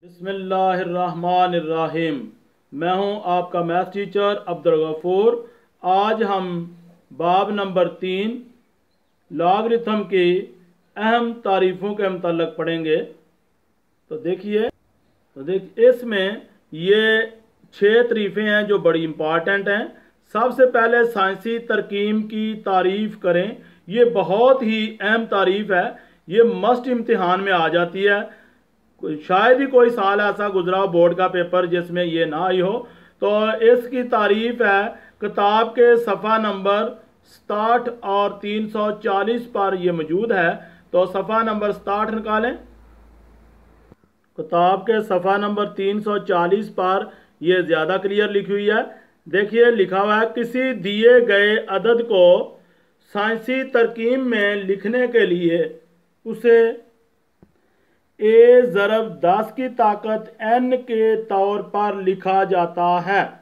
बिस्मिल्लाहिर्रहमानिर्रहीम। मैं हूं आपका मैथ टीचर अब्दुल गफूर। आज हम बाब नंबर 3 लॉगरिथम की अहम तारीफ़ों के मतलब पढ़ेंगे। तो देखिए इसमें ये 6 तारीफ़ें हैं जो बड़ी इम्पॉर्टेंट हैं। सबसे पहले साइंसी तरकीब की तारीफ़ करें। ये बहुत ही अहम तारीफ़ है, ये मस्ट इम्तिहान में आ जाती है। शायद ही कोई साल ऐसा गुजरा हो बोर्ड का पेपर जिसमें ये ना आई हो। तो इसकी तारीफ है किताब के सफ़ा नंबर 67 और 340 पर ये मौजूद है। तो सफ़ा नंबर 67 निकालें। किताब के सफ़ा नंबर 340 पर यह ज़्यादा क्लियर लिखी हुई है। देखिए लिखा हुआ है, किसी दिए गए अदद को साइंसी तरकीब में लिखने के लिए उसे a ज़रब 10 की ताकत n के तौर पर लिखा जाता है।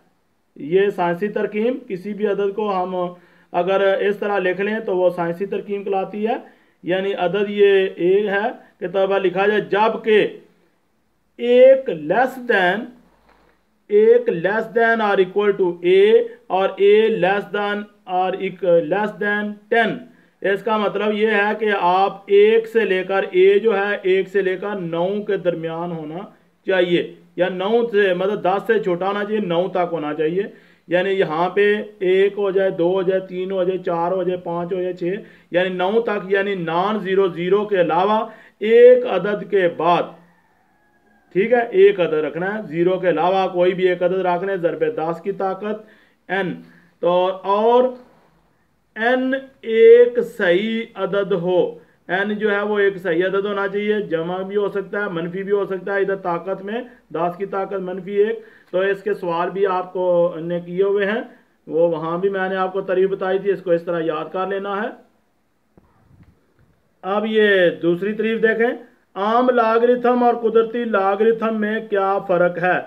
ये साइंसी तरकीब, किसी भी अदद को हम अगर इस तरह लिख लें तो वो साइंसी तरकीब कहलाती है। यानी अदद ये a है के तौर पर लिखा जाए, जबकि एक लेस दैन और इक्वल टू a और a लेस दैन और लेस दैन 10। इसका मतलब ये है कि आप 1 से लेकर a जो है 1 से लेकर 9 के दरमियान होना चाहिए, या 9 से मतलब 10 से छोटा होना चाहिए, 9 तक होना चाहिए। यानी यहाँ पे 1 हो जाए, 2 हो जाए, 3 हो जाए, 4 हो जाए, 5 हो जाए, 6 यानी 9 तक, यानी नॉन जीरो जीरो के अलावा एक अदद के बाद, ठीक है, एक अदद रखना है, जीरो के अलावा कोई भी एक अदद रखना है, ज़रबे 10 की ताकत n। तो और n एक सही अदद हो, n जो है वो एक सही अदद होना चाहिए, जमा भी हो सकता है, मनफी भी हो सकता है। इधर ताकत में 10 की ताकत -1। तो इसके सवाल भी आपको ने किए हुए हैं, वो वहाँ भी मैंने आपको तारीफ बताई थी, इसको इस तरह याद कर लेना है। अब ये दूसरी तारीफ देखें, आम लॉगरिथम और कुदरती लॉगरिथम में क्या फ़र्क है।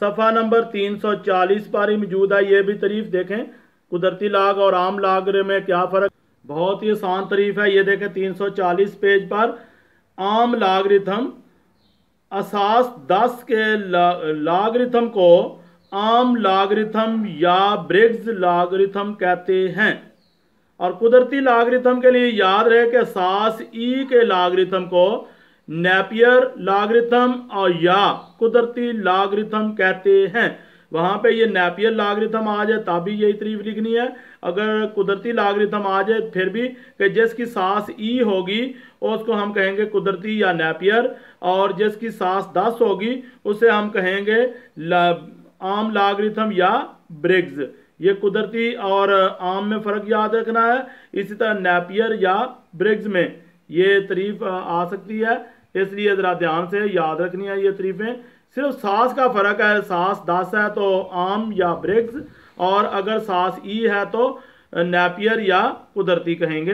सफ़ा नंबर 340 पर ही मौजूद है। ये भी तारीफ देखें, कुदरती लॉग और आम लॉग में क्या फ़र्क। बहुत ही आसान तारीफ है। ये देखें 340 पेज पर, आम लॉगरिथम असास 10 के लॉगरिथम को आम लॉगरिथम या ब्रिग्स लॉगरिथम कहते हैं। और कुदरती लॉगरिथम के लिए याद रहे कि असास ई के लॉगरिथम को नेपियर लॉगरिथम और या कुदरती लॉगरिथम कहते हैं। वहाँ पे ये नेपियर लॉगरिथम आ जाए तभी यही तारीफ लिखनी है। अगर कुदरती लॉगरिथम आ जाए फिर भी कि जिसकी सास ई होगी उसको हम कहेंगे कुदरती या नेपियर, और जिसकी सास 10 होगी उसे हम कहेंगे आम लॉगरिथम या ब्रिग्स। ये कुदरती और आम में फ़र्क याद रखना है। इसी तरह नेपियर या ब्रिग्स में ये तारीफ आ सकती है, इसलिए ज़रा ध्यान से याद रखनी है ये तारीफें। सिर्फ सास का फ़र्क है, सास 10 है तो आम या ब्रिग्स, और अगर सास ई है तो नेपियर या कुदरती कहेंगे।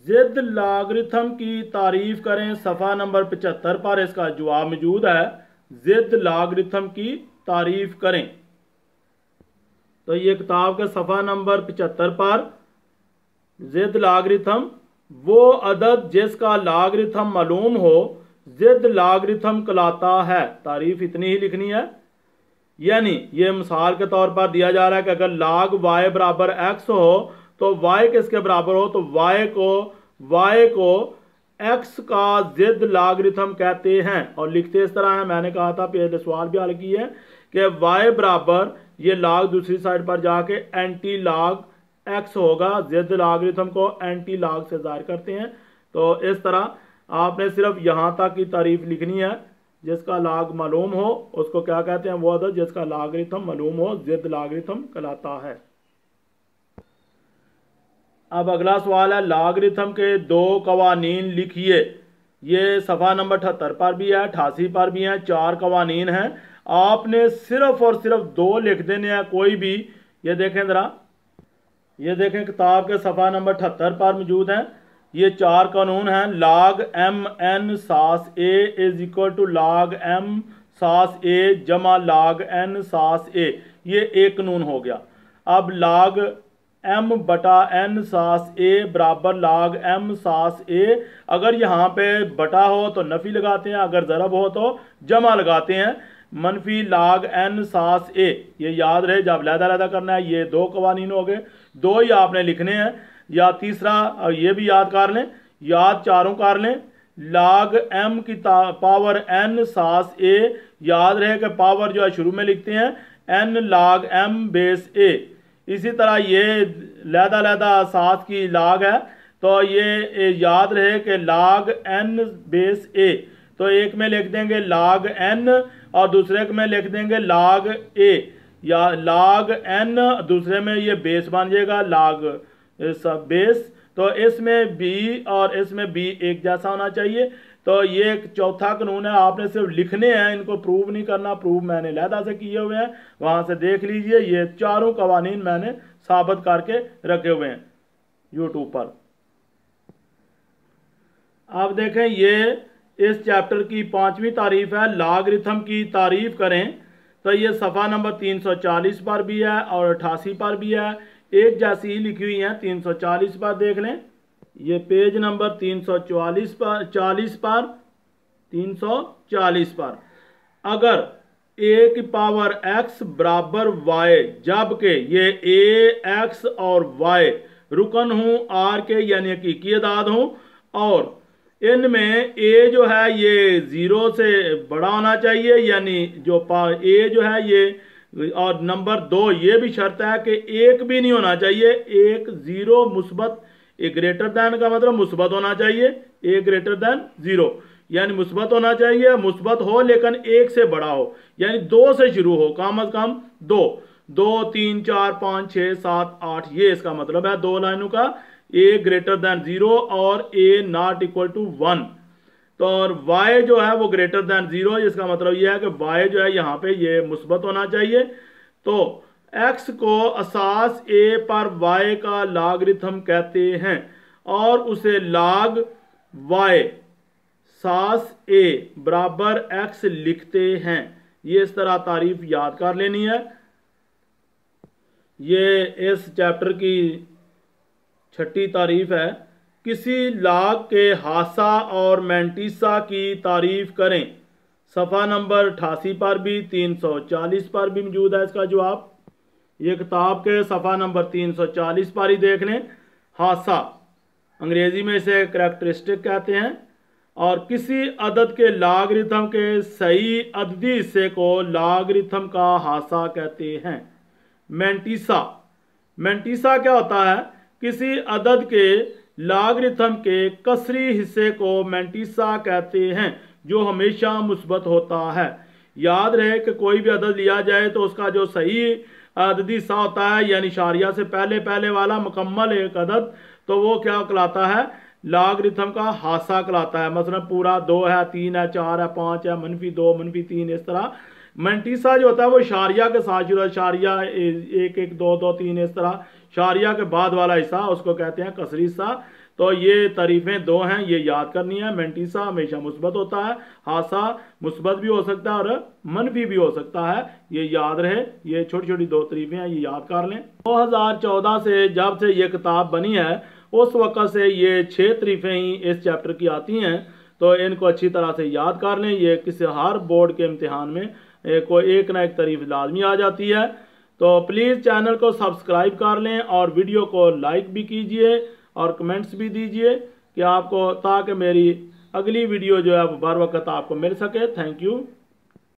जिद लॉगरिथम की तारीफ करें। सफ़ा नंबर 75 पर इसका जवाब मौजूद है, जिद लॉगरिथम की तारीफ करें। तो ये किताब के सफ़ा नंबर 75 पर, जिद लॉगरिथम वो अदद जिसका लॉगरिथम मालूम हो जिद लॉगरिथम कहलाता है। तारीफ इतनी ही लिखनी है। यानी ये मिसाल के तौर पर दिया जा रहा है कि अगर log y बराबर x हो तो y किसके बराबर हो, तो y को x का जिद लॉगरिथम कहते हैं। और लिखते इस तरह है, मैंने कहा था पहले सवाल भी हल की है कि y बराबर ये log दूसरी साइड पर जाके एंटी लॉग x होगा। जिद लॉगरिथम को एंटी लॉग से ज़ाहिर करते हैं। तो इस तरह आपने सिर्फ यहाँ तक की तारीफ लिखनी है। जिसका लॉग मालूम हो उसको क्या कहते हैं, वो अदद जिसका लॉगरिथम मालूम हो जिद लॉगरिथम कहलाता है। अब अगला सवाल है, लॉगरिथम के 2 कवानीन लिखिए। ये सफ़ा नंबर 78 पर भी है, 88 पर भी है, 4 कवानीन हैं। आपने सिर्फ और सिर्फ 2 लिख देने हैं, कोई भी। ये देखें ज़रा, ये देखें किताब के सफ़ा नंबर 78 पर मौजूद हैं। ये 4 कानून हैं। log m n सास a is equal to log m सास a जमा log n सास a, ये एक कानून हो गया। अब log m बटा n सास a बराबर लाग m सास a। अगर यहाँ पे बटा हो तो नफी लगाते हैं, अगर ज़रब हो तो जमा लगाते हैं। मनफी लाग n सास a, ये याद रहे जब लहदा करना है। ये दो कवानीन हो गए, दो ही आपने लिखने हैं। या तीसरा ये भी याद कर लें, याद चारों कर लें। लाग m की पावर n सास a, याद रहे कि पावर जो है शुरू में लिखते हैं n लाग m बेस a। इसी तरह ये लहदा सास की लाग है, तो ये याद रहे कि लाग n बेस a, तो एक में लिख देंगे लाग n और दूसरे में लिख देंगे लाग a, या लाग n दूसरे में ये बेस बन जाएगा लाग बेस। तो इसमें b और इसमें b एक जैसा होना चाहिए। तो ये एक चौथा कानून है, आपने सिर्फ लिखने हैं, इनको प्रूव नहीं करना। प्रूव मैंने लहदा से किए हुए हैं, वहां से देख लीजिए। ये चारों कवानीन मैंने साबित करके रखे हुए हैं यूट्यूब पर। अब देखें, ये इस चैप्टर की 5वीं तारीफ है, लॉगरिथम की तारीफ करें। तो ये सफ़ा नंबर 340 पर भी है और 88 पर भी है, एक जैसी ही लिखी हुई है। 340 पर देख लें, ये पेज नंबर 340 पर 340 पर अगर a की पावर x बराबर y, जबकि ये a x और y रुकन हूं r के यानी हकीकी अदाद हूं, और इनमें a जो है ये 0 से बड़ा होना चाहिए, यानी जो a जो है ये, और नंबर 2 ये भी शर्त है कि एक भी नहीं होना चाहिए। एक 0 मुस्बत, ए ग्रेटर दैन का मतलब मुस्बत होना चाहिए, ए ग्रेटर दैन 0 यानी मुस्बत होना चाहिए। मुस्बत हो लेकिन एक से बड़ा हो, यानी 2 से शुरू हो, कम अज कम 2, 2, 3, 4, 5, 6, 7, 8, ये इसका मतलब है दो लाइनों का। ए ग्रेटर दैन 0 और ए नॉट इक्वल टू 1। तो और y जो है वो ग्रेटर दैन 0, इसका मतलब ये है कि y जो है यहाँ पे ये मुस्बत होना चाहिए। तो x को असास a पर y का लॉगरिथम कहते हैं और उसे log y सास a बराबर x लिखते हैं। ये इस तरह तारीफ याद कर लेनी है। ये इस चैप्टर की 6ठी तारीफ है, किसी लाग के हासा और मैंटीसा की तारीफ करें। सफ़ा नंबर 88 पर भी 340 पर भी मौजूद है इसका जवाब। ये किताब के सफ़ा नंबर 340 पर ही देख लें। हासा अंग्रेजी में इसे करैक्टरिस्टिक कहते हैं, और किसी अदद के लॉगरिथम के सही अददी हिस्से को लॉगरिथम का हासा कहते हैं। मैंटीसा, मैंटीसा क्या होता है? किसी अदद के लॉगरिथम के कसरी हिस्से को मैंटीसा कहते हैं जो हमेशा मुस्बत होता है। याद रहे कि कोई भी अदद लिया जाए तो उसका जो सही अददी हिस्सा होता है, यानी शारिया से पहले वाला मुकम्मल एक अदद, तो वो क्या कहलाता है? लॉगरिथम का हासा कहलाता है। मसलन पूरा 2 है, 3 है, 4 है, 5 है, -2, -3, इस तरह। मैंटीसा जो होता है वो शारिया के साथ जुड़ा, शारिया 1, 1, 2, 2, 3 इस तरह, शारिया के बाद वाला हिस्सा उसको कहते हैं कसरी हिस्सा। तो ये तारीफें 2 हैं, ये याद करनी है। मैंटीसा हमेशा मुस्बत होता है, हासा मुस्बत भी हो सकता है और मनफी भी हो सकता है, ये याद रहे। ये छोटी छोटी 2 तारीफें हैं, ये याद कर लें। 2014 से जब से ये किताब बनी है उस वक़्त से ये 6 तारीफें ही इस चैप्टर की आती हैं, तो इनको अच्छी तरह से याद कर लें। ये किसी हर बोर्ड के इम्तिहान में कोई एक ना एक तारीफ लाजमी आ जाती है। तो प्लीज़ चैनल को सब्सक्राइब कर लें और वीडियो को लाइक भी कीजिए और कमेंट्स भी दीजिए कि आपको, ताकि मेरी अगली वीडियो जो है वो बर वक्त आपको मिल सके। Thank you.